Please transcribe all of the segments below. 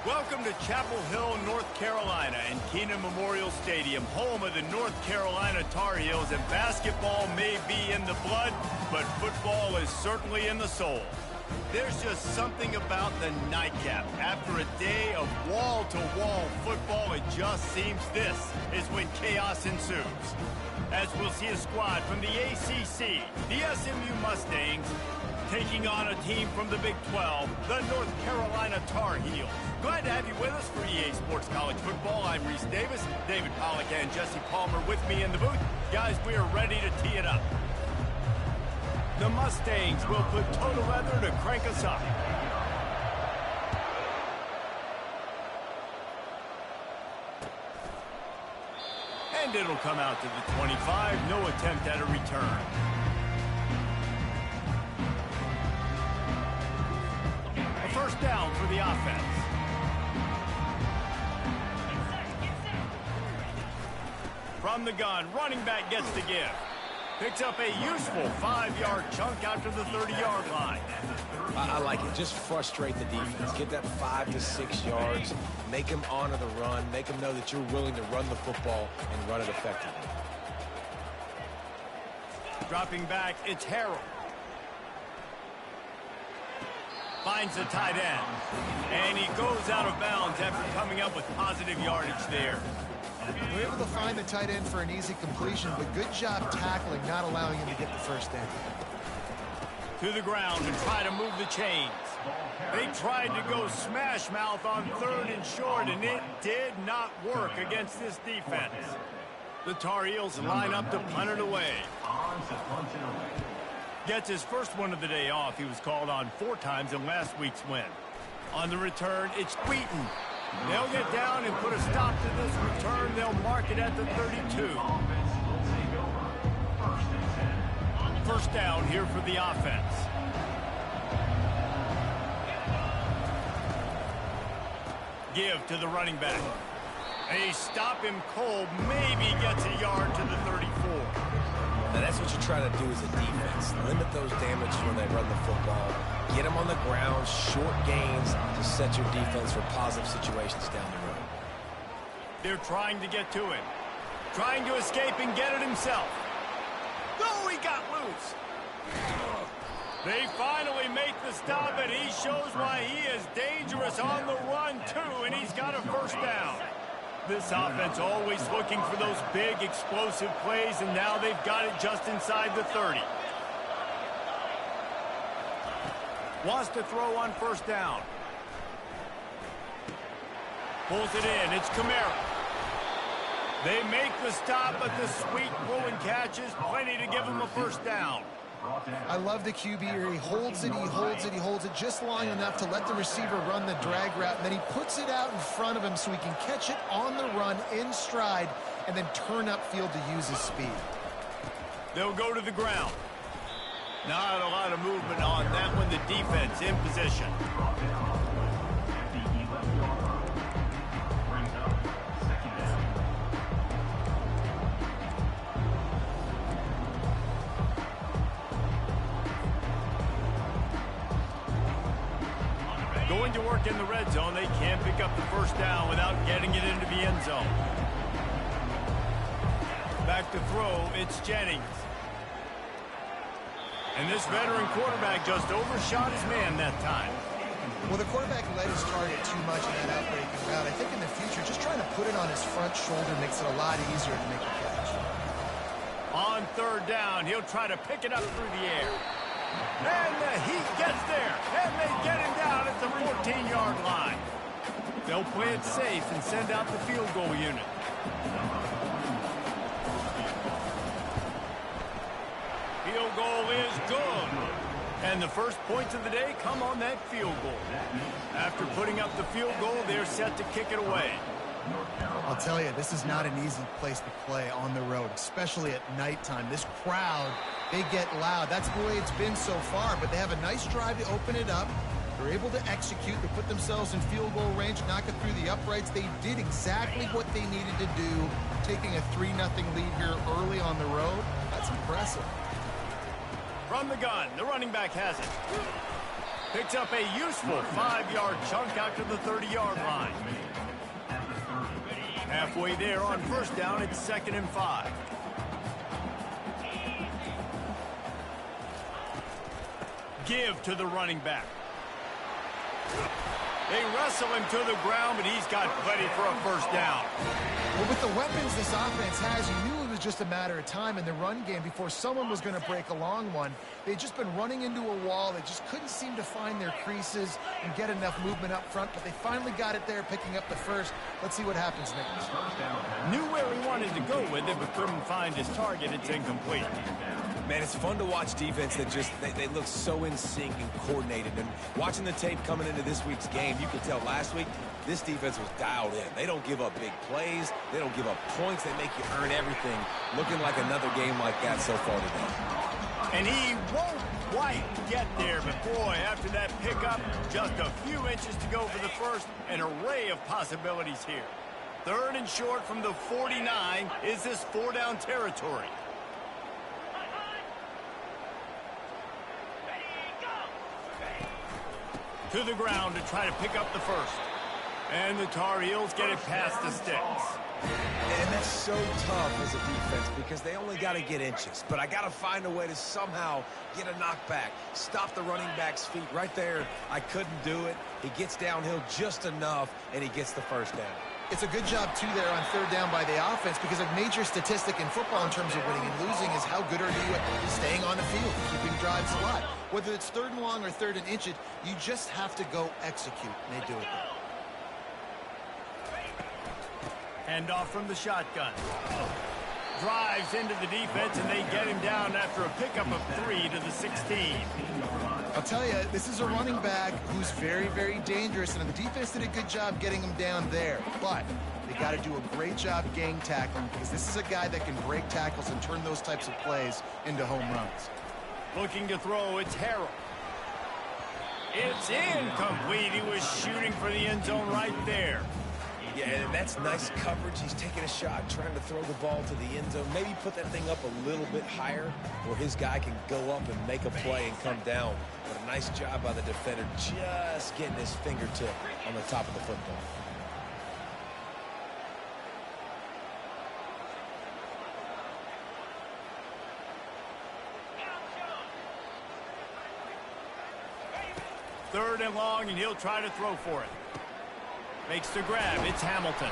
Welcome to Chapel Hill, North Carolina, and Keenan Memorial Stadium, home of the North Carolina Tar Heels. And basketball may be in the blood, but football is certainly in the soul. There's just something about the nightcap. After a day of wall-to-wall football, it just seems this is when chaos ensues. As we'll see a squad from the ACC, the SMU Mustangs, taking on a team from the Big 12, the North Carolina Tar Heels. Glad to have you with us for EA Sports College Football. I'm Reese Davis, David Pollack and Jesse Palmer with me in the booth. Guys, we are ready to tee it up. The Mustangs will put total leather to crank us up. And it'll come out to the 25. No attempt at a return. A first down for the offense. From the gun, running back gets the give. Picks up a useful 5-yard chunk after the 30-yard line. I like it. Just frustrate the defense. Get that 5 to 6 yards. Make them honor the run. Make them know that you're willing to run the football and run it effectively. Dropping back, it's Harrell. Finds the tight end. And he goes out of bounds after coming up with positive yardage there. We're able to find the tight end for an easy completion, but good job tackling, not allowing him to get the first down. To the ground and try to move the chains. They tried to go smash mouth on 3rd and short, and it did not work against this defense. The Tar Heels line up to punt it away. Gets his first one of the day off. He was called on 4 times in last week's win. On the return, it's Wheaton. They'll get down and put a stop to this return. They'll mark it at the 32. First down here for the offense. Give to the running back. They stop him cold. Maybe gets a yard to the 34. Now that's what you're trying to do as a defense. Limit those damages when they run the football. Get them on the ground, short gains to set your defense for positive situations down the road. They're trying to get to him. Trying to escape and get it himself. Oh, he got loose. They finally make the stop, and he shows why he is dangerous on the run, too, and he's got a first down. This offense always looking for those big, explosive plays, and now they've got it just inside the 30. Wants to throw on first down. Pulls it in. It's Kamara. They make the stop, but the sweet throw and catch is plenty to give him a first down. I love the QB here. He holds it, he holds it, he holds it just long enough to let the receiver run the drag route, and then he puts it out in front of him so he can catch it on the run in stride and then turn upfield to use his speed. They'll go to the ground. Not a lot of movement on that one. The defense in position. Going to work in the red zone. They can't pick up the first down without getting it into the end zone. Back to throw. It's Jennings. And this veteran quarterback just overshot his man that time. Well, the quarterback let his target too much in that outbreaking route. I think in the future, just trying to put it on his front shoulder makes it a lot easier to make the catch. On 3rd down, he'll try to pick it up through the air. And the Heat gets there. And they get him down at the 14-yard line. They'll play it safe and send out the field goal unit. Field goal is good. And the first points of the day come on that field goal. After putting up the field goal, they're set to kick it away. I'll tell you, this is not an easy place to play on the road, especially at nighttime. This crowd, they get loud. That's the way it's been so far, but they have a nice drive to open it up. They're able to execute. They put themselves in field goal range, knock it through the uprights. They did exactly what they needed to do, taking a 3-0 lead here early on the road. That's impressive. From the gun, the running back has it. Picks up a useful 5-yard chunk out to the 30-yard line. Halfway there on first down, it's 2nd and 5. Give to the running back. They wrestle him to the ground, but he's got plenty for a first down. Well, with the weapons this offense has, you knew it was just a matter of time in the run game before someone was going to break a long one. They'd just been running into a wall. They just couldn't seem to find their creases and get enough movement up front, but they finally got it there, picking up the first. Let's see what happens next. Knew where he wanted to go with it, but couldn't find his target. It's incomplete. Man, it's fun to watch defense that just, they look so in sync and coordinated. And watching the tape coming into this week's game, you could tell last week, this defense was dialed in. They don't give up big plays. They don't give up points. They make you earn everything. Looking like another game like that so far today. And he won't quite get there, but boy, after that pickup, just a few inches to go for the first. An array of possibilities here. 3rd and short from the 49. Is this 4-down territory? To the ground to try to pick up the first. And the Tar Heels get it past the sticks. And that's so tough as a defense because they only got to get inches. But I got to find a way to somehow get a knockback, stop the running back's feet. Right there, I couldn't do it. He gets downhill just enough, and he gets the first down. It's a good job, too, there on 3rd down by the offense because a major statistic in football in terms of winning and losing is how good are you at staying on the field, keeping drives alive. Whether it's 3rd and long or 3rd and inches, you just have to go execute, and they do it there. Handoff from the shotgun. Drives into the defense, and they get him down after a pickup of 3 to the 16. I'll tell you, this is a running back who's very, very dangerous, and the defense did a good job getting him down there. But they got to do a great job gang tackling because this is a guy that can break tackles and turn those types of plays into home runs. Looking to throw, it's Harrell. It's incomplete. He was shooting for the end zone right there. Yeah, and that's nice coverage. He's taking a shot, trying to throw the ball to the end zone. Maybe put that thing up a little bit higher where his guy can go up and make a play and come down. But a nice job by the defender just getting his fingertip on the top of the football. Third and long, and he'll try to throw for it. Makes the grab. It's Hamilton.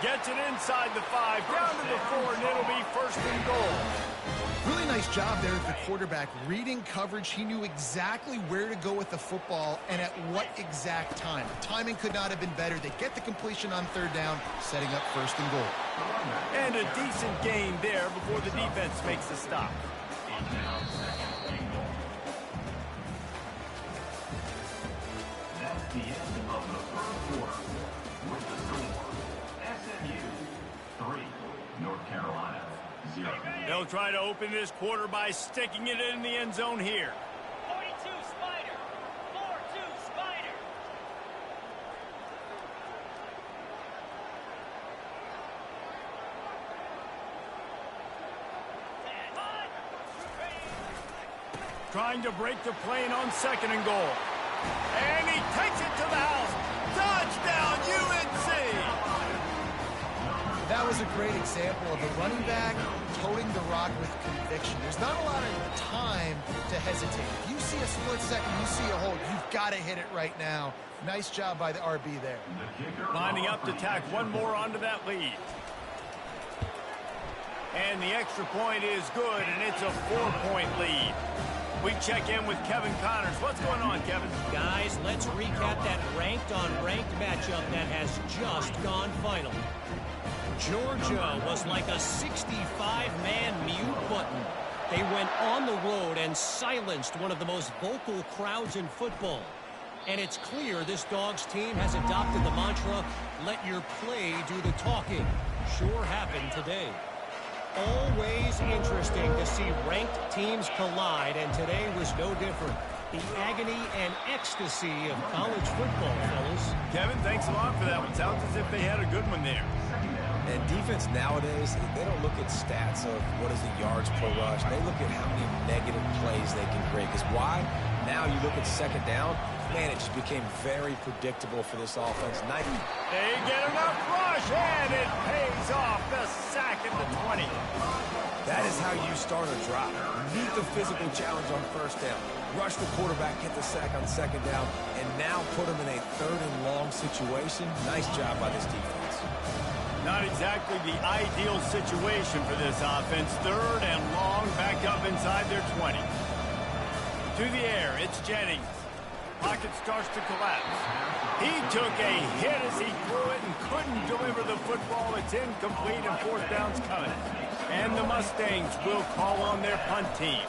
Gets it inside the 5, down to the 4, and it'll be 1st and goal. Really nice job there with the quarterback. Reading coverage, he knew exactly where to go with the football and at what exact time. The timing could not have been better. They get the completion on 3rd down, setting up 1st and goal. And a decent gain there before the defense makes the stop. That's the end of the 1st quarter. With the score, SMU 3, North Carolina 0. They'll try to open this quarter by sticking it in the end zone here. 42 Spider. 4-2 Spider. Trying to break the plane on 2nd and goal. And he takes it to the house. Touchdown, UNC! That was a great example of a running back toting the rock with conviction. There's not a lot of time to hesitate. If you see a split second, you see a hold, you've got to hit it right now. Nice job by the RB there. Lining up to tack one more onto that lead. And the extra point is good, and it's a 4-point lead. We check in with Kevin Connors. What's going on, Kevin? Guys, let's recap that ranked-on-ranked matchup that has just gone final. Georgia was like a 65-man mute button. They went on the road and silenced one of the most vocal crowds in football. And it's clear this Dogs team has adopted the mantra, let your play do the talking. Sure happened today. Always interesting to see ranked teams collide, and today was no different. The agony and ecstasy of college football, fellas. Kevin, thanks a lot for that one. Sounds as if they had a good one there. And defense nowadays, they don't look at stats of what is the yards per rush. They look at how many negative plays they can create. Because why? Now you look at second down, man, it just became very predictable for this offense. They get enough rush, and it pays off. The sack at the 20. That is how you start a drive. Meet the physical challenge on first down. Rush the quarterback, get the sack on second down, and now put him in a third and long situation. Nice job by this defense. Not exactly the ideal situation for this offense. Third and long, back up inside their 20. To the air, it's Jennings. Pocket starts to collapse. He took a hit as he threw it and couldn't deliver the football. It's incomplete and fourth down's coming. And the Mustangs will call on their punt team.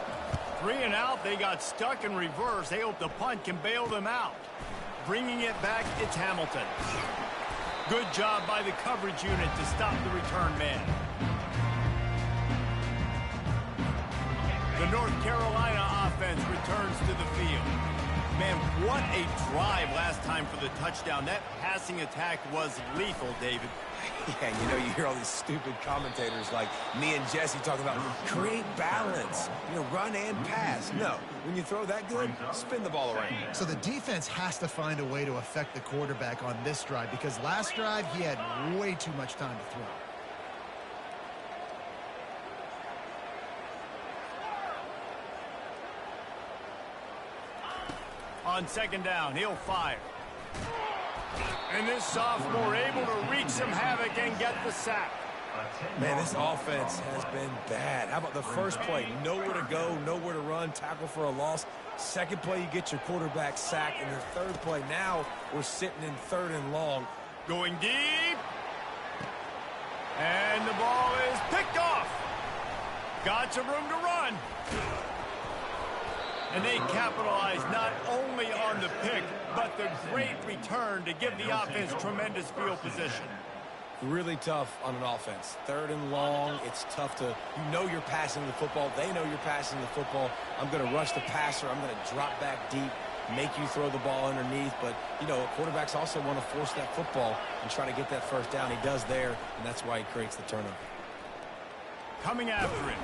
3 and out, they got stuck in reverse. They hope the punt can bail them out. Bringing it back, it's Hamilton. Good job by the coverage unit to stop the return man. The North Carolina offense returns to the field. Man, what a drive last time for the touchdown. That passing attack was lethal, David. Yeah, you know, you hear all these stupid commentators like me and Jesse talking about create balance, you know, run and pass. No, when you throw that good, spin the ball around. So the defense has to find a way to affect the quarterback on this drive because last drive he had way too much time to throw. On second down, he'll fire. And this sophomore able to wreak some havoc and get the sack. Man, this offense has been bad. How about the first play? Nowhere to go, nowhere to run, tackle for a loss. Second play, you get your quarterback sacked. And the third play, now we're sitting in third and long. Going deep. And the ball is picked off. Got some room to run. And they capitalize not only on the pick, but the great return to give the offense tremendous field position. Really tough on an offense. Third and long, it's tough to, you know you're passing the football. They know you're passing the football. I'm going to rush the passer. I'm going to drop back deep, make you throw the ball underneath. But, you know, quarterbacks also want to force that football and try to get that first down. He does there, and that's why he creates the turnover. Coming after him.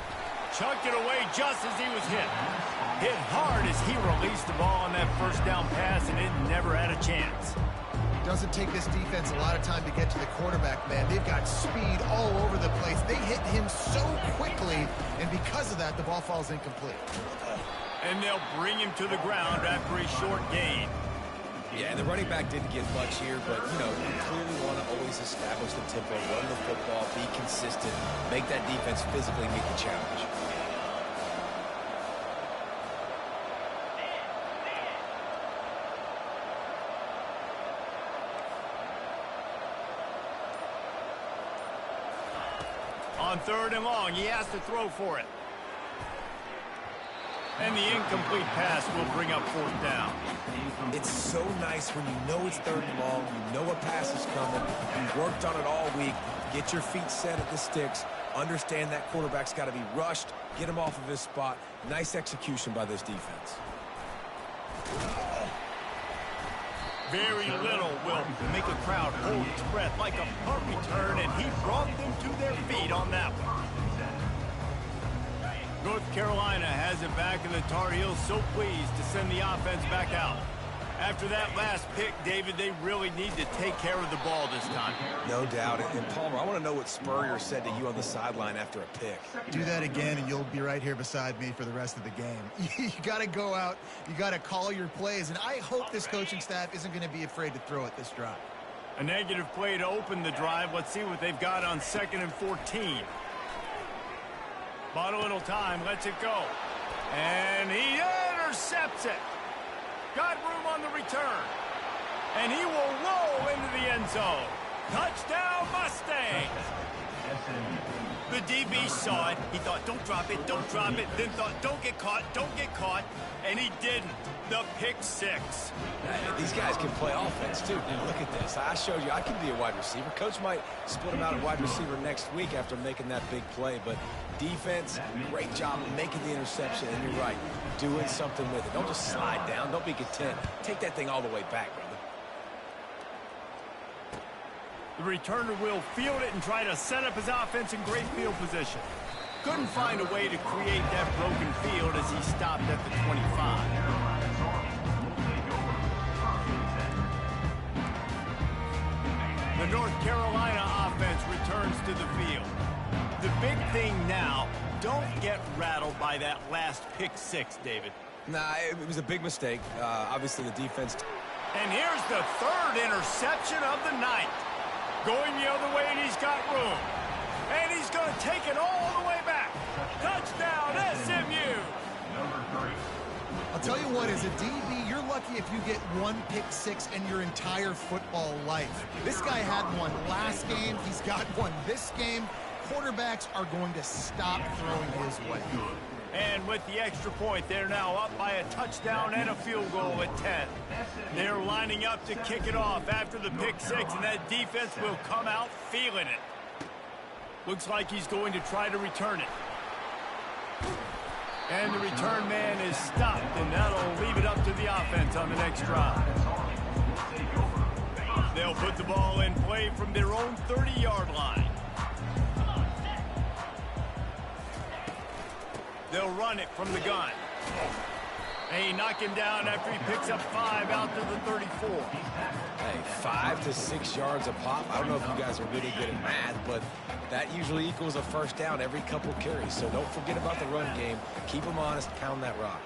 Chucked it away just as he was hit. Hit hard as he released the ball on that first down pass, and it never had a chance. Doesn't take this defense a lot of time to get to the quarterback, man. They've got speed all over the place. They hit him so quickly, and because of that, the ball falls incomplete. And they'll bring him to the ground after a short gain. Yeah, the running back didn't get much here, but, you know, you clearly want to always establish the tempo, run the football, be consistent, make that defense physically meet the challenge. On third and long, he has to throw for it. And the incomplete pass will bring up fourth down. It's so nice when you know it's third and long, you know a pass is coming, you worked on it all week, get your feet set at the sticks, understand that quarterback's got to be rushed, get him off of his spot. Nice execution by this defense. Very little will make a crowd hold its breath like a punt return, and he brought them to their feet on that one. North Carolina has it back, and the Tar Heels so pleased to send the offense back out. After that last pick, David, they really need to take care of the ball this time. No doubt. And Palmer, I want to know what Spurrier said to you on the sideline after a pick. Do that again, and you'll be right here beside me for the rest of the game. You got to go out. You got to call your plays, and I hope this coaching staff isn't going to be afraid to throw it this drive. A negative play to open the drive. Let's see what they've got on 2nd and 14. Bought a little time, lets it go. And he intercepts it. Got room on the return. And he will roll into the end zone. Touchdown, Mustangs. The DB saw it. He thought, don't drop it, don't drop it. Then thought, don't get caught, don't get caught. And he didn't. The pick six. These guys can play offense, too. Look at this. I showed you I can be a wide receiver. Coach might split him out at wide receiver next week after making that big play. But defense, great job making the interception. And you're right, doing something with it. Don't just slide down. Don't be content. Take that thing all the way back, brother. The returner will field it and try to set up his offense in great field position. Couldn't find a way to create that broken field as he stopped at the 25. North Carolina offense returns to the field. The big thing now, don't get rattled by that last pick six, David. Nah, it was a big mistake. Obviously, the defense... And here's the third interception of the night. Going the other way, and he's got room. And he's going to take it all the way back. Touchdown, SMU! Number 3. I'll tell you what, as a DB, you're lucky if you get one pick six in your entire football life. This guy had one last game. He's got one this game. Quarterbacks are going to stop throwing his way. And with the extra point, they're now up by a touchdown and a field goal at 10. They're lining up to kick it off after the pick six, and that defense will come out feeling it. Looks like he's going to try to return it. And the return man is stopped, and that'll leave it up to the offense on the next drive. They'll put the ball in play from their own 30-yard line. They'll run it from the gun. They knock him down after he picks up 5 out to the 34. Hey, 5 to 6 yards a pop. I don't know if you guys are really good at math, but that usually equals a first down every couple carries. So don't forget about the run game. Keep them honest. Pound that rock.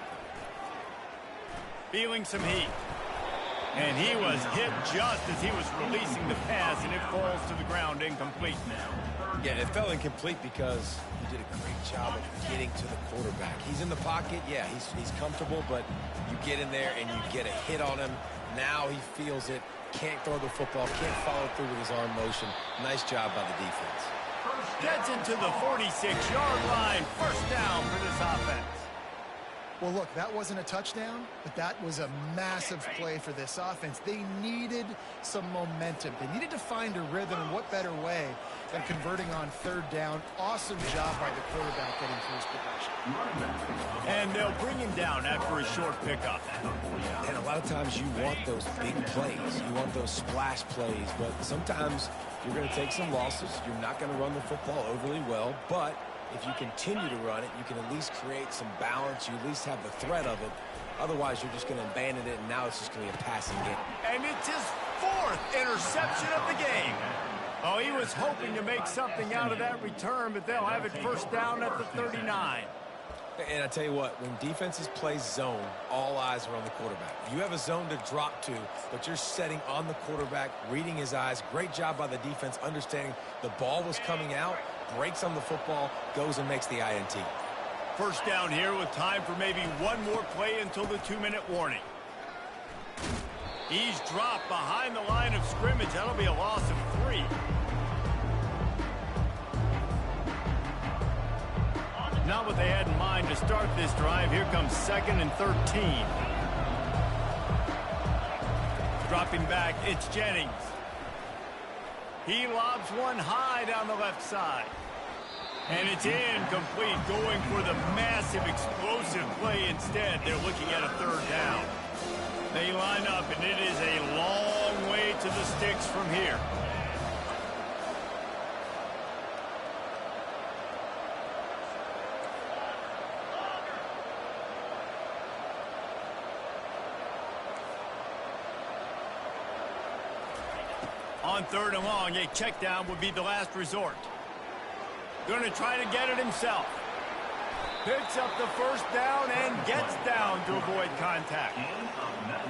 Feeling some heat. And he was hit just as he was releasing the pass, and it falls to the ground incomplete. Yeah, it fell incomplete because he did a great job of getting to the quarterback. He's in the pocket. Yeah, he's comfortable, but you get in there and you get a hit on him. Now he feels it. Can't throw the football. Can't follow through with his arm motion. Nice job by the defense. Gets into the 46-yard line. First down for this offense. Well, look, that wasn't a touchdown, but that was a massive play for this offense. They needed some momentum. They needed to find a rhythm, and what better way than converting on third down. Awesome job by the quarterback getting through his progression. And they'll bring him down after a short pickup. And a lot of times you want those big plays. You want those splash plays, but sometimes you're going to take some losses. You're not going to run the football overly well, but if you continue to run it, you can at least create some balance. You at least have the threat of it. Otherwise, you're just going to abandon it, and now it's just going to be a passing game. And it's his 4th interception of the game. Oh, he was hoping to make something out of that return, but they'll have it first down at the 39. And I tell you what, when defenses play zone, all eyes are on the quarterback. You have a zone to drop to, but you're setting on the quarterback, reading his eyes. Great job by the defense, understanding the ball was coming out, breaks on the football, goes and makes the INT. First down here with time for maybe one more play until the 2-minute warning. He's dropped behind the line of scrimmage. That'll be a loss of 3. Not what they had in mind to start this drive. Here comes 2nd and 13. Dropping back, it's Jennings. He lobs one high down the left side. And it's incomplete, going for the massive explosive play instead. They're looking at a 3rd down. They line up, and it is a long way to the sticks from here. On 3rd and long, a check down would be the last resort. Going to try to get it himself. Picks up the first down and gets down to avoid contact.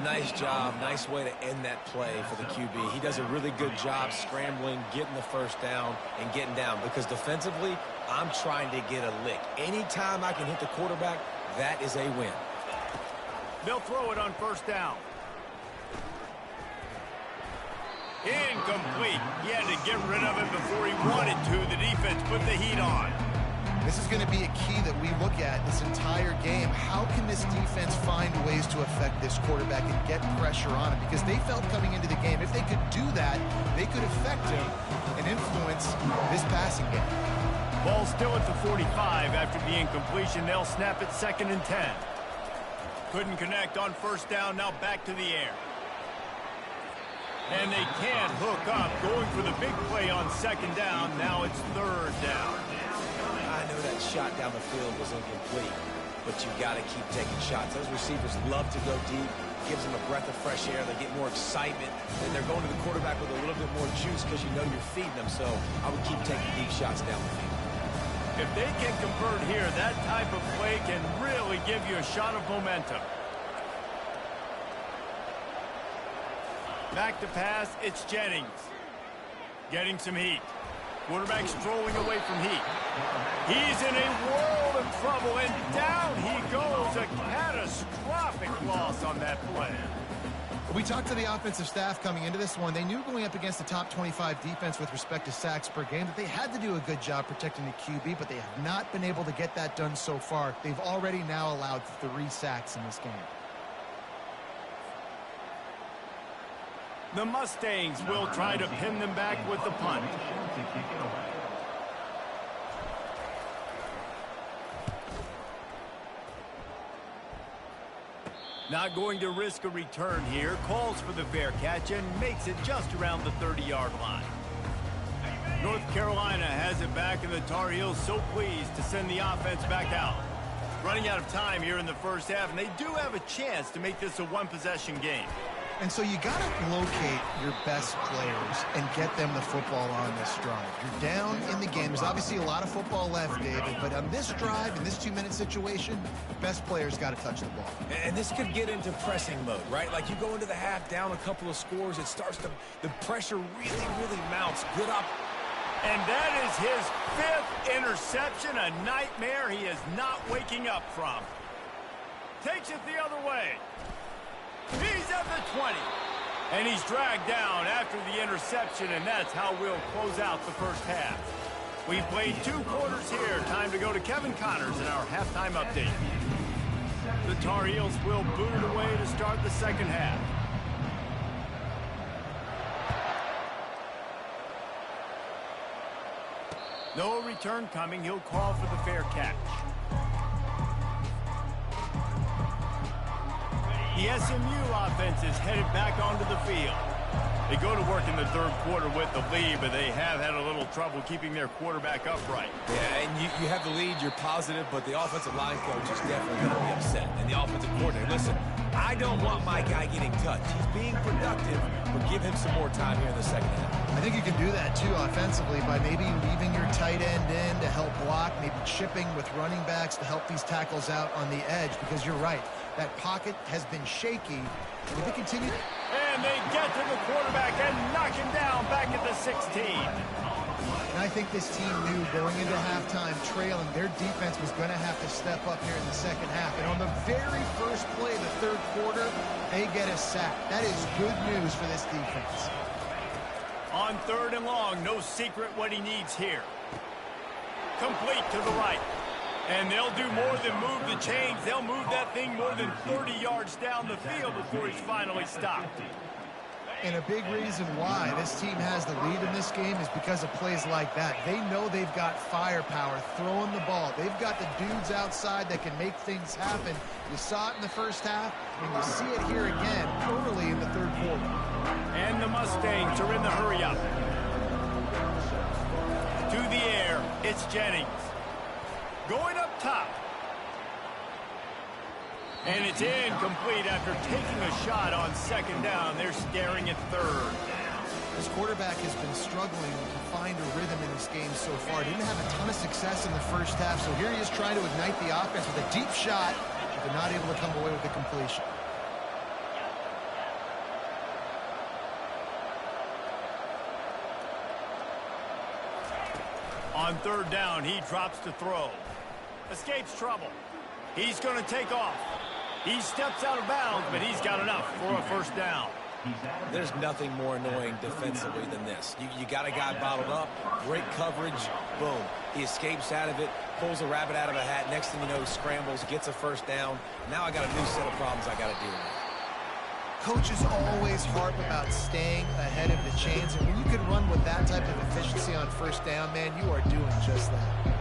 Nice job. Nice way to end that play for the QB. He does a really good job scrambling, getting the first down, and getting down. Because defensively, I'm trying to get a lick. Anytime I can hit the quarterback, that is a win. They'll throw it on first down. Incomplete. He had to get rid of it before he wanted to. The defense put the heat on. This is going to be a key that we look at this entire game. How can this defense find ways to affect this quarterback and get pressure on him? Because they felt coming into the game, if they could do that, they could affect him and influence this passing game. Ball still at the 45 after the incompletion. They'll snap it 2nd and 10. Couldn't connect on first down. Now back to the air. And they can't hook up. Going for the big play on 2nd down. Now it's 3rd down. I know that shot down the field was incomplete. but you got to keep taking shots. Those receivers love to go deep. Gives them a breath of fresh air. They get more excitement. And they're going to the quarterback with a little bit more juice because you know you're feeding them. So I would keep taking deep shots down the field. If they can convert here, that type of play can really give you a shot of momentum. Back to pass, it's Jennings. Getting some heat. Quarterback strolling away from heat. He's in a world of trouble, and down he goes. A catastrophic loss on that play. We talked to the offensive staff coming into this one. They knew going up against the top 25 defense with respect to sacks per game that they had to do a good job protecting the QB, but they have not been able to get that done so far. They've already now allowed 3 sacks in this game. The Mustangs will try to pin them back with the punt. Not going to risk a return here. Calls for the fair catch and makes it just around the 30-yard line. North Carolina has it back, and the Tar Heels so pleased to send the offense back out. Running out of time here in the first half, and they do have a chance to make this a one-possession game. And so you got to locate your best players and get them the football on this drive. You're down in the game. There's obviously a lot of football left, David, but on this drive, in this 2-minute situation, the best players got to touch the ball. And this could get into pressing mode, right? Like you go into the half down a couple of scores, it starts to, the pressure really mounts. Good up. And that is his 5th interception, a nightmare he is not waking up from. Takes it the other way. He's at the 20. And he's dragged down after the interception, and that's how we'll close out the first half. We've played 2 quarters here. Time to go to Kevin Connors in our halftime update. The Tar Heels will boot it away to start the second half. No return coming. He'll call for the fair catch. The SMU offense is headed back onto the field. They go to work in the third quarter with the lead, but they have had a little trouble keeping their quarterback upright. Yeah, and you have the lead, you're positive, but the offensive line coach is definitely going to be upset. And the offensive coordinator, listen, I don't want my guy getting touched. He's being productive, but give him some more time here in the second half. I think you can do that, too, offensively, by maybe leaving your tight end in to help block, maybe chipping with running backs to help these tackles out on the edge, because you're right. That pocket has been shaky. If it continues... And they get to the quarterback and knock him down back at the 16. And I think this team knew going into halftime trailing, their defense was going to have to step up here in the second half. And on the very first play of the third quarter, they get a sack. That is good news for this defense. On 3rd and long, no secret what he needs here. Complete to the right. And they'll do more than move the chains. They'll move that thing more than 30 yards down the field before he's finally stopped. And a big reason why this team has the lead in this game is because of plays like that. They know they've got firepower throwing the ball. They've got the dudes outside that can make things happen. You saw it in the first half, and you see it here again early in the third quarter. And the Mustangs are in the hurry-up. To the air, it's Jennings. Going up top. And it's incomplete after taking a shot on 2nd down. They're staring at 3rd. This quarterback has been struggling to find a rhythm in this game so far. Didn't have a ton of success in the first half, so here he is trying to ignite the offense with a deep shot, but not able to come away with the completion. On 3rd down, he drops to throw. Escapes trouble. He's going to take off. He steps out of bounds, but he's got enough for a 1st down. There's nothing more annoying defensively than this. You got a guy bottled up, great coverage, boom. He escapes out of it, pulls a rabbit out of a hat. Next thing you know, scrambles, gets a 1st down. Now I got a new set of problems I got to deal with. Coaches always harp about staying ahead of the chains, and when you can run with that type of efficiency on 1st down, man, you are doing just that.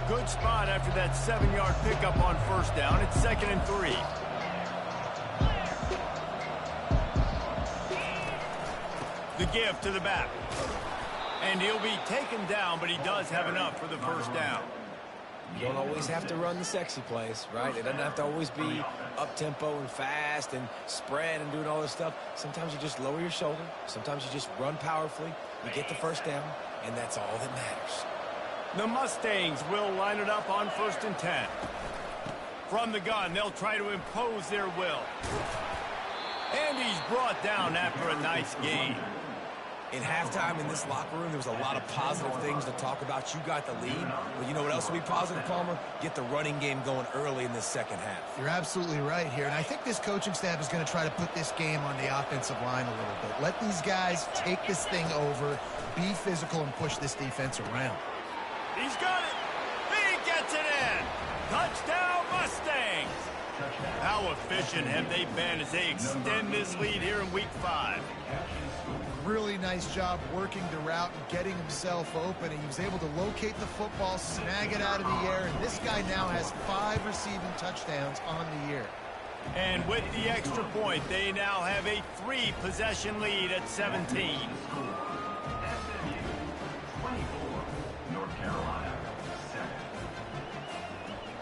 Good spot after that 7-yard pickup on 1st down. It's 2nd and 3. The give to the back. And he'll be taken down, but he does have enough for the 1st down. You don't always have to run the sexy plays, right? It doesn't have to always be up-tempo and fast and spread and doing all this stuff. Sometimes you just lower your shoulder. Sometimes you just run powerfully. You get the first down, and that's all that matters. The Mustangs will line it up on 1st and 10. From the gun, they'll try to impose their will. And he's brought down after a nice gain. In halftime in this locker room, there was a lot of positive things to talk about. You got the lead, but you know what else will be positive, Palmer? Get the running game going early in this second half. You're absolutely right here, and I think this coaching staff is going to try to put this game on the offensive line a little bit. Let these guys take this thing over, be physical, and push this defense around. He's got it. He gets it in. Touchdown, Mustangs. How efficient have they been as they extend this lead here in Week 5? Really nice job working the route and getting himself open. He was able to locate the football, snag it out of the air, and this guy now has 5 receiving touchdowns on the year. And with the extra point, they now have a 3-possession lead at 17. SMU 24, North Carolina 7.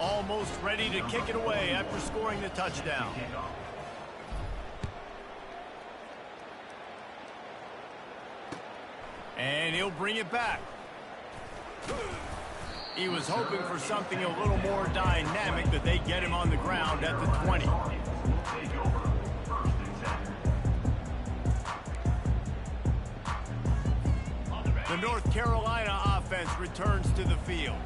Almost ready to kick it away after scoring the touchdown. And he'll bring it back. He was hoping for something a little more dynamic, but they get him on the ground at the 20. The North Carolina offense returns to the field.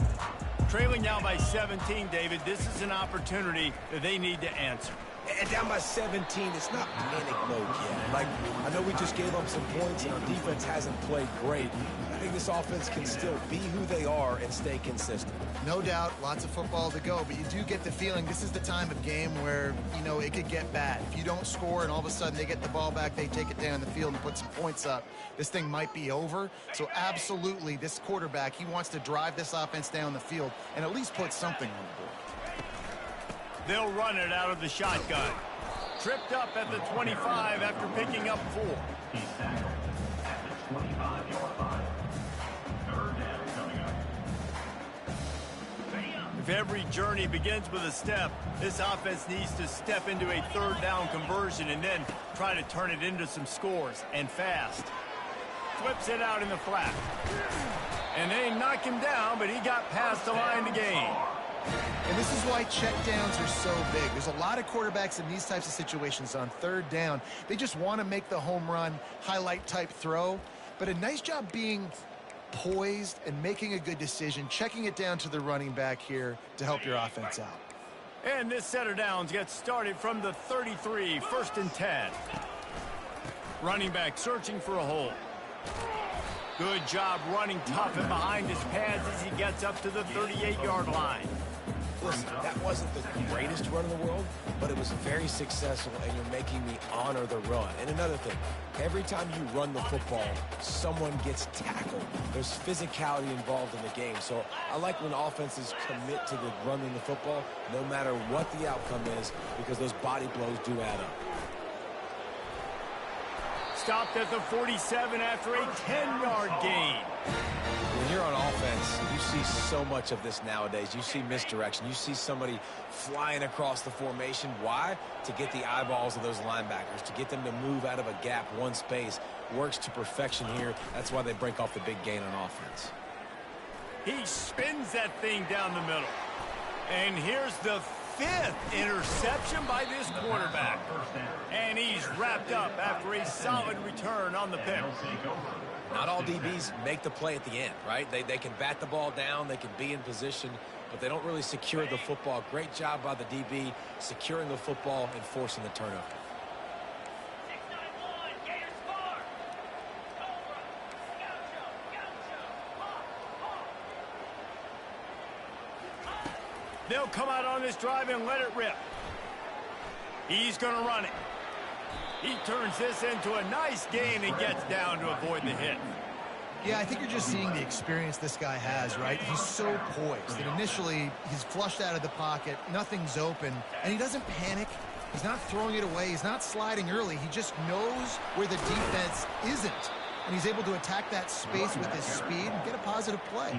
Trailing now by 17, David, this is an opportunity that they need to answer. And down by 17, it's not panic mode yet. Like, I know we just gave up some points and our defense hasn't played great. I think this offense can still be who they are and stay consistent. No doubt, lots of football to go, but you do get the feeling this is the time of game where, you know, it could get bad. If you don't score and all of a sudden they get the ball back, they take it down the field and put some points up, this thing might be over. So absolutely, this quarterback, he wants to drive this offense down the field and at least put something on the board. They'll run it out of the shotgun. Tripped up at the 25 after picking up 4. He's tackled at the 25-yard line. 3rd down coming up. If every journey begins with a step, this offense needs to step into a 3rd down conversion and then try to turn it into some scores, and fast. Flips it out in the flat. And they knock him down, but he got past the line to gain. And this is why checkdowns are so big. There's a lot of quarterbacks in these types of situations on 3rd down. They just want to make the home run, highlight type throw. But a nice job being poised and making a good decision, checking it down to the running back here to help your offense out. And this set of downs gets started from the 33, 1st and 10. Running back searching for a hole. Good job running tough and behind his pads as he gets up to the 38-yard line. Listen, that wasn't the greatest run in the world, but it was very successful, and you're making me honor the run. And another thing, every time you run the football, someone gets tackled. There's physicality involved in the game. So I like when offenses commit to the running the football, no matter what the outcome is, because those body blows do add up. Stopped at the 47 after a 10-yard gain. When you're on offense, you see so much of this nowadays. You see misdirection. You see somebody flying across the formation. Why? To get the eyeballs of those linebackers, to get them to move out of a gap, one space. Works to perfection here. That's why they break off the big gain on offense. He spins that thing down the middle. And here's the 5th interception by this quarterback. And he's wrapped up after a solid return on the pick. Not all DBs make the play at the end, right? They can bat the ball down, they can be in position, but they don't really secure the football. Great job by the DB securing the football and forcing the turnover. They'll come out on this drive and let it rip. He's going to run it. He turns this into a nice gain and gets down to avoid the hit. Yeah, I think you're just seeing the experience this guy has, right? He's so poised that initially he's flushed out of the pocket, nothing's open, and he doesn't panic. He's not throwing it away. He's not sliding early. He just knows where the defense isn't. and he's able to attack that space with his speed and get a positive play.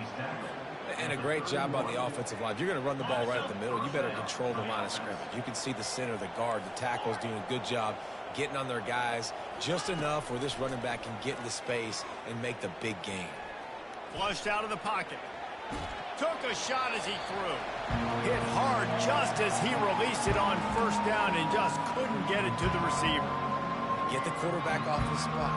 And a great job on the offensive line. If you're going to run the ball right at the middle, you better control the line of scrimmage. You can see the center, the guard, the tackle's doing a good job getting on their guys just enough where this running back can get into space and make the big game. Flushed out of the pocket. Took a shot as he threw. Hit hard just as he released it on first down and just couldn't get it to the receiver. Get the quarterback off his spot.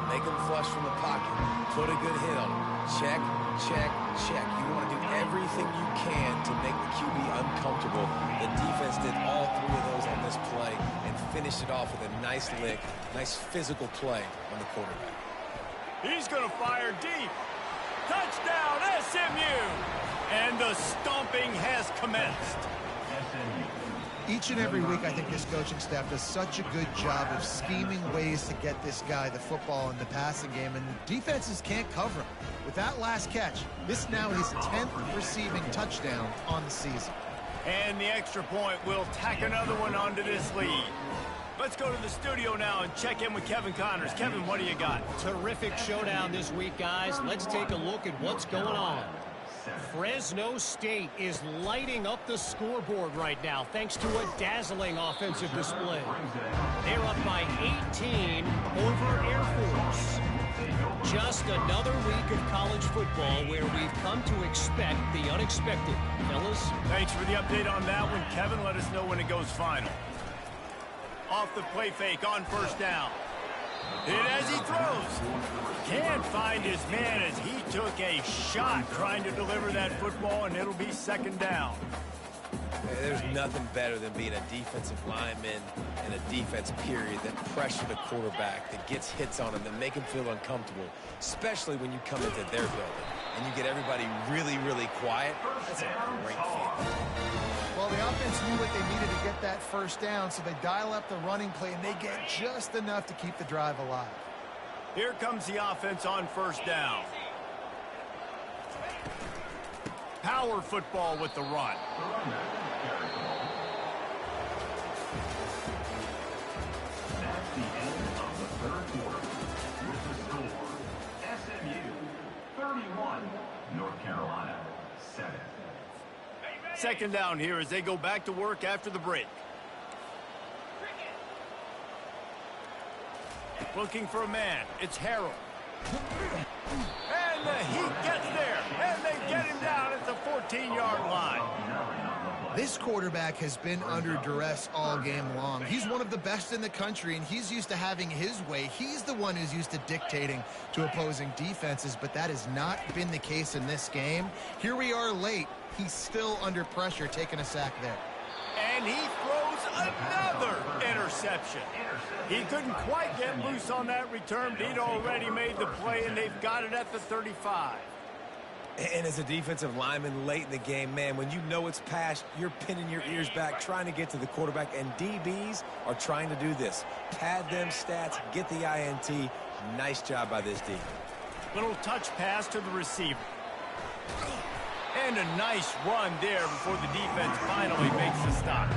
Make him flush from the pocket. Put a good hit on him. Check, check, check. You want to do everything you can to make the QB uncomfortable. The defense did all three of those on this play and finished it off with a nice lick, nice physical play on the quarterback. He's going to fire deep. Touchdown, SMU! And the stomping has commenced. Each and every week, I think this coaching staff does such a good job of scheming ways to get this guy the football in the passing game, and defenses can't cover him. With that last catch, this is now his 10th receiving touchdown on the season. And the extra point will tack another one onto this lead. Let's go to the studio now and check in with Kevin Connors. Kevin, what do you got? Terrific showdown this week, guys. Let's take a look at what's going on. Fresno State is lighting up the scoreboard right now thanks to a dazzling offensive display. They're up by 18 over Air Force. Just another week of college football where we've come to expect the unexpected. Fellas? Thanks for the update on that one, Kevin. Let us know when it goes final. Off the play fake on first down. Hit as he throws. Can't find his man as he took a shot trying to deliver that football, and it'll be second down. There's nothing better than being a defensive lineman and a defense period that pressure the quarterback, that gets hits on him, that make him feel uncomfortable, especially when you come into their building and you get everybody really, really quiet. That's a great feeling. Well, the offense knew what they needed to get that first down, so they dial up the running play, and they get just enough to keep the drive alive. Here comes the offense on first down. Power football with the run. That's the end of the third quarter. With the score, SMU 31, North Carolina 7. Second down here as they go back to work after the break. Looking for a man. It's Harrell. And the Heat gets there. And they get him down at the 14-yard line. This quarterback has been under duress all game long. He's one of the best in the country, and he's used to having his way. He's the one who's used to dictating to opposing defenses, but that has not been the case in this game. Here we are late. He's still under pressure, taking a sack there. And he throws another interception. He couldn't quite get loose on that return, but he'd already made the play, and they've got it at the 35. And as a defensive lineman late in the game, man, when you know it's past, you're pinning your ears back, trying to get to the quarterback, and DBs are trying to do this. Pad them stats, get the INT. Nice job by this defense. Little touch pass to the receiver. And a nice run there before the defense finally makes the stop.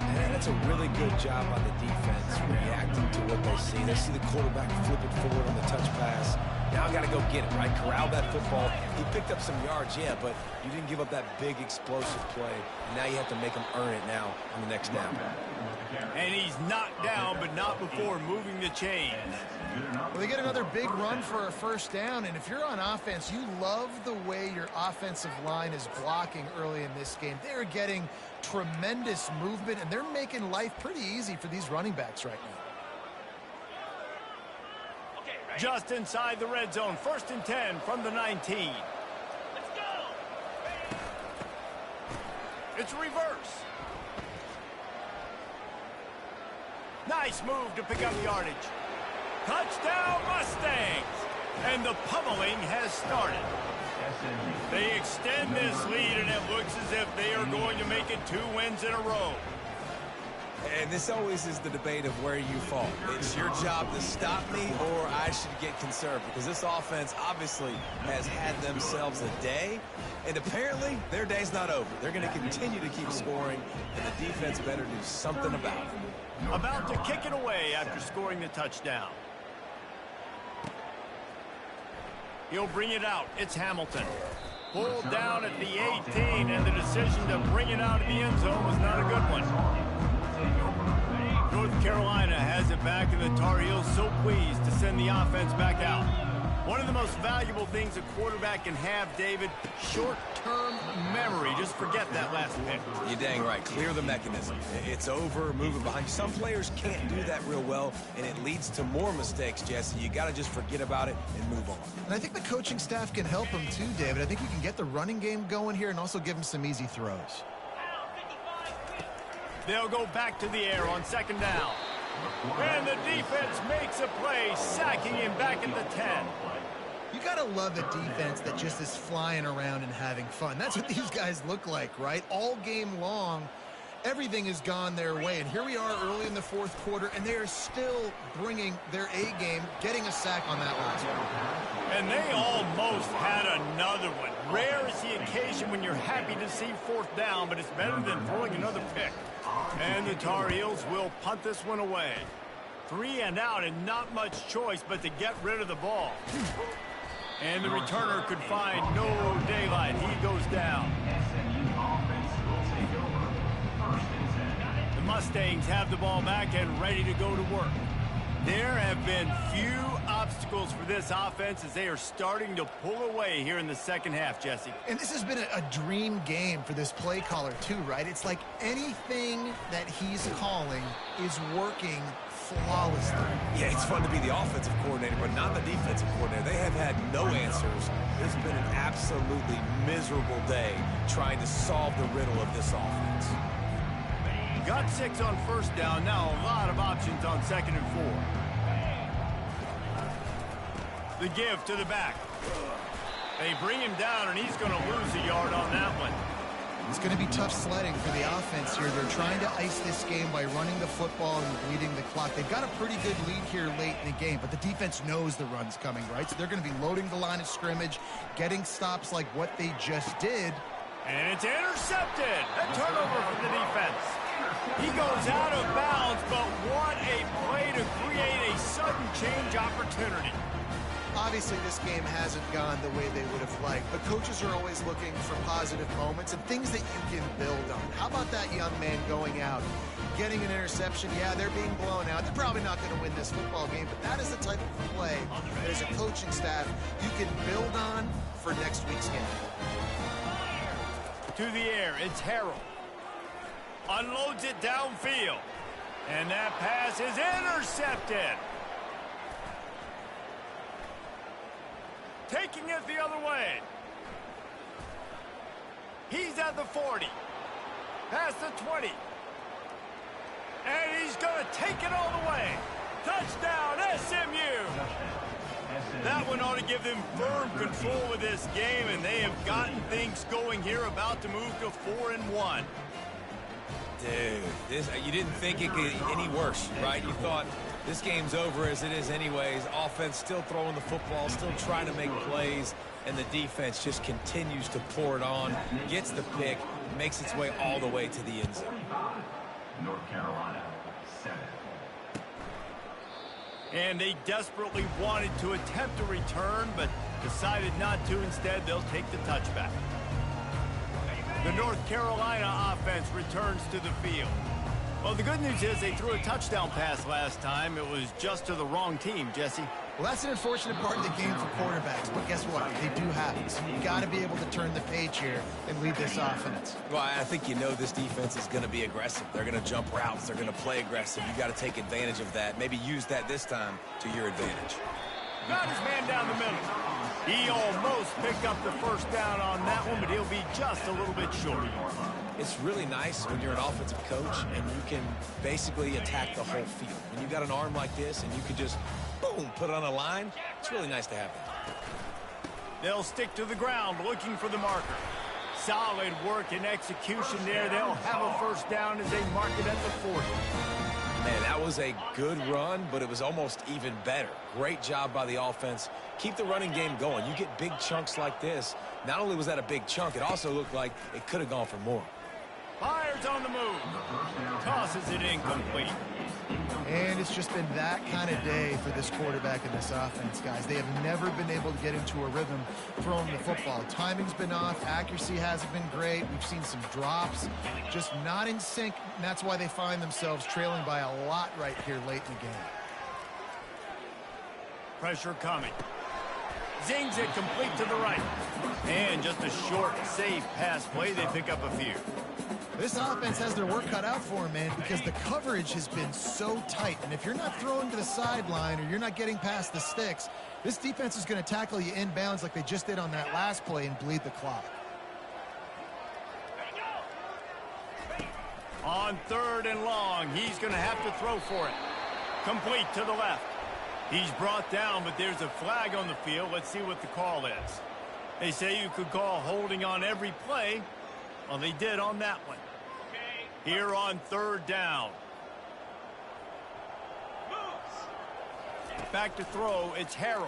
And that's a really good job by the defense, reacting to what they see. They see the quarterback flip it forward on the touch pass. Now I got to go get it, right? Corral that football. He picked up some yards, yeah, but you didn't give up that big explosive play. And now you have to make him earn it now on the next down. And he's knocked down, but not before moving the chains. Well, they get another big run for a first down, and if you're on offense, you love the way your offensive line is blocking early in this game. They're getting tremendous movement, and they're making life pretty easy for these running backs right now. Just inside the red zone, 1st and 10 from the 19. Let's go! It's reverse. Nice move to pick up yardage. Touchdown Mustangs! And the pummeling has started. They extend this lead, and it looks as if they are going to make it 2 wins in a row. And this always is the debate of where you fall. It's your job to stop me, or I should get conservative, because this offense obviously has had themselves a day, and apparently their day's not over. They're going to continue to keep scoring, and the defense better do something about it. About to kick it away after scoring the touchdown. He'll bring it out. It's Hamilton. Pulled down at the 18, and the decision to bring it out of the end zone was not a good one. North Carolina has it back, and the Tar Heels so pleased to send the offense back out. One of the most valuable things a quarterback can have, David, short-term memory. Just forget that last pick. You're dang right. Clear the mechanism. It's over, move it behind you. Some players can't do that real well, and it leads to more mistakes, Jesse. You got to just forget about it and move on. And I think the coaching staff can help him too, David. I think you can get the running game going here and also give him some easy throws. They'll go back to the air on second down. And the defense makes a play, sacking him back at the 10. You got to love a defense that just is flying around and having fun. That's what these guys look like, right? All game long, everything has gone their way. And here we are early in the fourth quarter, and they are still bringing their A game, getting a sack on that last one. And they almost had another one. Rare is the occasion when you're happy to see fourth down, but it's better than throwing another pick. And the Tar Heels will punt this one away. 3 and out, and not much choice but to get rid of the ball. And the returner could find no daylight. He goes down. The Mustangs have the ball back and ready to go to work. There have been few obstacles for this offense as they are starting to pull away here in the second half, Jesse. And this has been a dream game for this play caller too, right? It's like anything that he's calling is working flawlessly. Yeah, it's fun to be the offensive coordinator, but not the defensive coordinator. They have had no answers. It's been an absolutely miserable day trying to solve the riddle of this offense. Got 6 on first down. Now a lot of options on second and 4. The give to the back. They bring him down, and he's going to lose a yard on that one. It's going to be tough sledding for the offense here. They're trying to ice this game by running the football and bleeding the clock. They've got a pretty good lead here late in the game, but the defense knows the run's coming, right? So they're going to be loading the line of scrimmage, getting stops like what they just did. And it's intercepted. A turnover for the defense. He goes out of bounds, but what a play to create a sudden change opportunity. Obviously, this game hasn't gone the way they would have liked, but coaches are always looking for positive moments and things that you can build on. How about that young man going out, getting an interception? Yeah, they're being blown out. They're probably not going to win this football game, but that is the type of play that as a coaching staff you can build on for next week's game. To the air, it's Harrell. Unloads it downfield. And that pass is intercepted. Taking it the other way. He's at the 40. Past the 20. And he's going to take it all the way. Touchdown, SMU. That one ought to give them firm control of this game, and they have gotten things going here, about to move to 4-1. Dude, you didn't think it could get any worse, right? You thought this game's over as it is anyways. Offense still throwing the football, still trying to make plays, and the defense just continues to pour it on, gets the pick, makes its way all the way to the end zone. North Carolina, 7. And they desperately wanted to attempt a return, but decided not to. Instead, they'll take the touchback. The North Carolina offense returns to the field. Well, the good news is they threw a touchdown pass last time. It was just to the wrong team, Jesse. Well, that's an unfortunate part of the game for quarterbacks, but guess what? They do happen. So you got to be able to turn the page here and lead this offense. Well, I think you know this defense is going to be aggressive. They're going to jump routes. They're going to play aggressive. You got to take advantage of that. Maybe use that this time to your advantage. Got his man down the middle. He almost picked up the first down on that one, but he'll be just a little bit short. It's really nice when you're an offensive coach and you can basically attack the whole field. When you got an arm like this and you can just, boom, put it on a line, it's really nice to have that. They'll stick to the ground looking for the marker. Solid work and execution there. They'll have a first down as they mark it at the 40. Man, that was a good run, but it was almost even better. Great job by the offense. Keep the running game going. You get big chunks like this. Not only was that a big chunk, it also looked like it could have gone for more. Fires on the move. Tosses it incomplete. And it's just been that kind of day for this quarterback and this offense, guys. They have never been able to get into a rhythm throwing the football. Timing's been off. Accuracy hasn't been great. We've seen some drops, just not in sync. And that's why they find themselves trailing by a lot right here late in the game. Pressure coming. Zings it complete to the right. And just a short, safe pass play. They pick up a few. This offense has their work cut out for them, man, because the coverage has been so tight. And if you're not throwing to the sideline or you're not getting past the sticks, this defense is going to tackle you inbounds like they just did on that last play and bleed the clock. On 3rd and long, he's going to have to throw for it. Complete to the left. He's brought down, but there's a flag on the field. Let's see what the call is. They say you could call holding on every play. Well, they did on that one. Here on 3rd down. Back to throw, it's Harrell.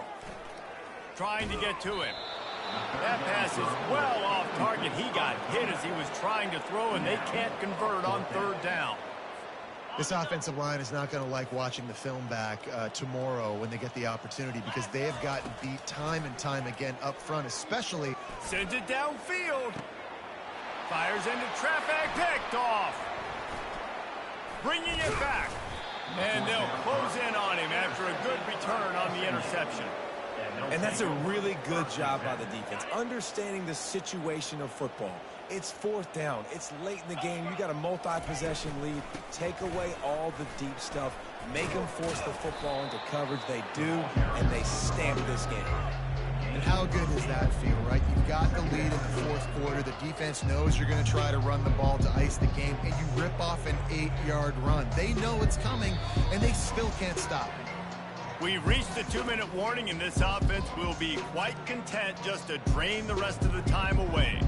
Trying to get to him. That pass is well off target. He got hit as he was trying to throw, and they can't convert on 3rd down. This offensive line is not going to like watching the film back tomorrow when they get the opportunity, because they have gotten beat time and time again up front, especially. Sends it downfield. Fires into traffic, picked off. Bringing it back. And they'll close in on him after a good return on the interception. And that's a really good job by the defense, understanding the situation of football. It's 4th down. It's late in the game. You got a multi-possession lead. Take away all the deep stuff. Make them force the football into coverage. They do, and they stamp this game. And how good does that feel, right? You've got the lead in the 4th quarter. The defense knows you're going to try to run the ball to ice the game, and you rip off an 8-yard run. They know it's coming, and they still can't stop it. We've reached the 2-minute warning, and this offense will be quite content just to drain the rest of the time away.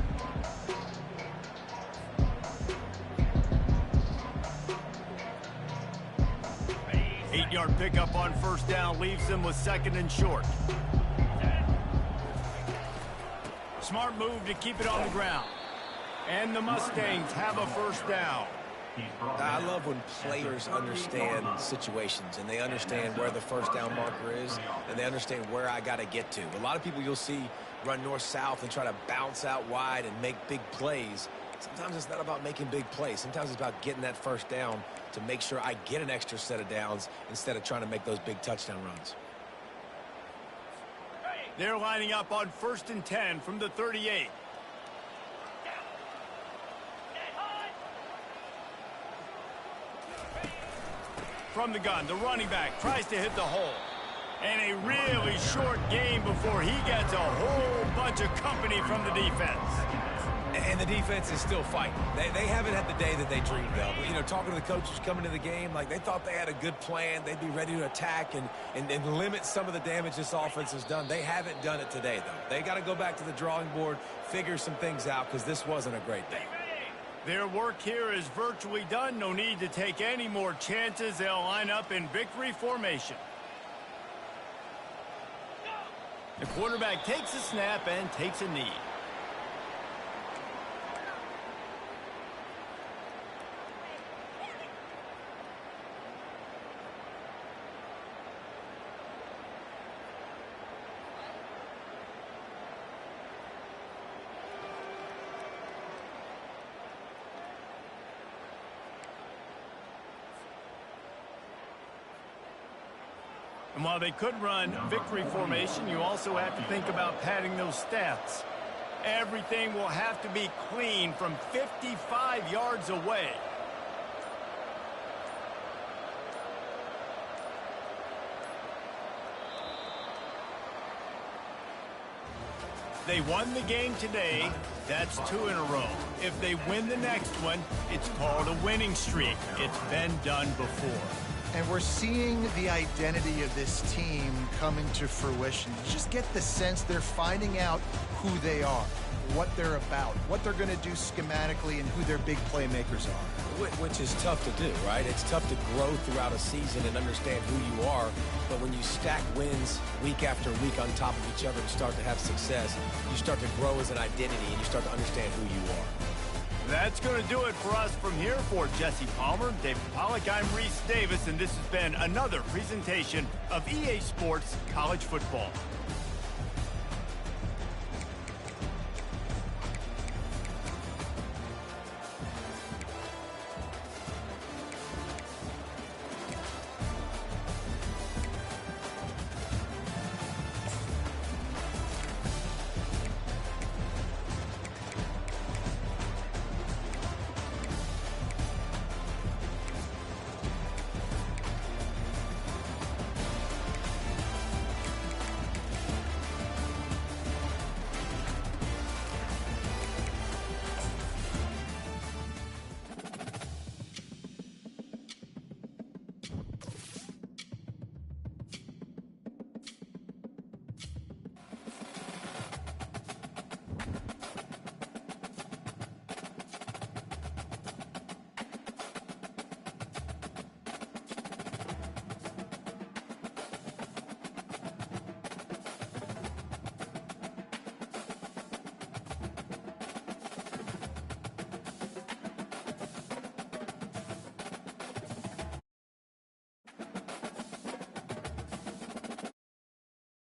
Eight-yard pickup on 1st down leaves them with 2nd and short. Smart move to keep it on the ground. And the Mustangs have a 1st down. I love when players understand situations and they understand where the 1st down marker is and they understand where I got to get to. A lot of people you'll see run north-south and try to bounce out wide and make big plays. Sometimes it's not about making big plays. Sometimes it's about getting that 1st down to make sure I get an extra set of downs instead of trying to make those big touchdown runs. They're lining up on 1st and 10 from the 38. From the gun, the running back tries to hit the hole. And a really short game before he gets a whole bunch of company from the defense. And the defense is still fighting. They haven't had the day that they dreamed of. You know, talking to the coaches coming to the game, like they thought they had a good plan. They'd be ready to attack and limit some of the damage this offense has done. They haven't done it today, though. They got to go back to the drawing board, figure some things out, because this wasn't a great day. Their work here is virtually done. No need to take any more chances. They'll line up in victory formation. The quarterback takes a snap and takes a knee. And while they could run victory formation, you also have to think about padding those stats. Everything will have to be clean from 55 yards away. They won the game today. That's 2 in a row. If they win the next one, it's called a winning streak. It's been done before. And we're seeing the identity of this team coming to fruition. You just get the sense they're finding out who they are, what they're about, what they're going to do schematically, and who their big playmakers are. Which is tough to do, right? It's tough to grow throughout a season and understand who you are. But when you stack wins week after week on top of each other and start to have success, you start to grow as an identity and you start to understand who you are. That's going to do it for us from here. For Jesse Palmer, David Pollack, I'm Reese Davis, and this has been another presentation of EA Sports College Football.